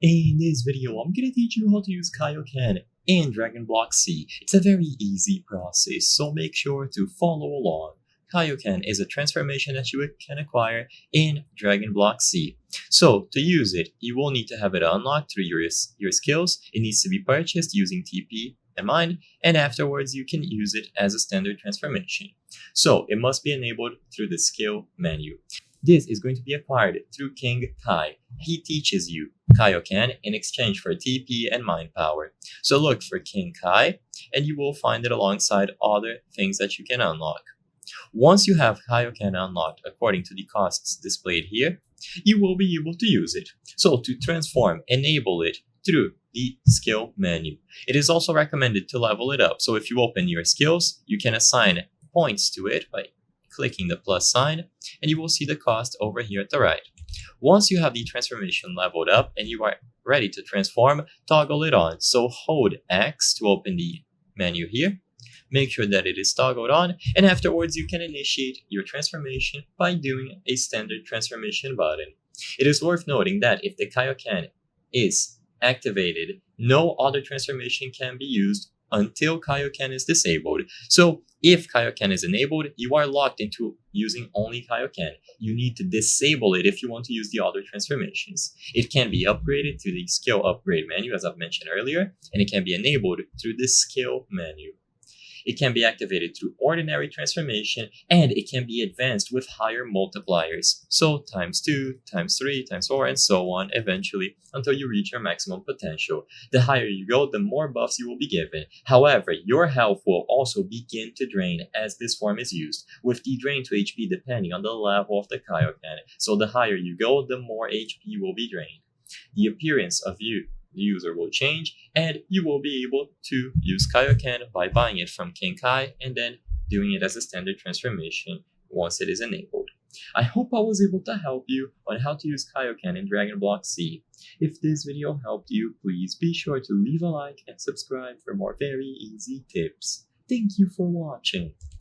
In this video, I'm gonna teach you how to use Kaioken in Dragon Block C. It's a very easy process, so make sure to follow along. Kaioken is a transformation that you can acquire in Dragon Block C. So, to use it, you will need to have it unlocked through your skills. It needs to be purchased using TP and Mind, and afterwards you can use it as a standard transformation. So, it must be enabled through the skill menu. This is going to be acquired through King Kai. He teaches you Kaioken in exchange for TP and Mind Power. So look for King Kai, and you will find it alongside other things that you can unlock. Once you have Kaioken unlocked according to the costs displayed here, you will be able to use it. So to transform, enable it through the skill menu. It is also recommended to level it up. So if you open your skills, you can assign points to it by clicking the plus sign, and you will see the cost over here at the right. Once you have the transformation leveled up and you are ready to transform, toggle it on. So hold X to open the menu here. Make sure that it is toggled on, and afterwards you can initiate your transformation by doing a standard transformation button. It is worth noting that if the Kaioken is activated, no other transformation can be used until Kaioken is disabled. So if Kaioken is enabled, you are locked into using only Kaioken. You need to disable it if you want to use the other transformations. It can be upgraded through the skill upgrade menu, as I've mentioned earlier, and it can be enabled through the skill menu. It can be activated through ordinary transformation, and it can be advanced with higher multipliers. So times 2, times 3, times 4, and so on eventually until you reach your maximum potential. The higher you go, the more buffs you will be given. However, your health will also begin to drain as this form is used, with the drain to HP depending on the level of the Kaioken. So the higher you go, the more HP will be drained. The appearance of you, the user, will change, and you will be able to use Kaioken by buying it from King Kai and then doing it as a standard transformation once it is enabled. I hope I was able to help you on how to use Kaioken in Dragon Block C. If this video helped you, please be sure to leave a like and subscribe for more very easy tips. Thank you for watching.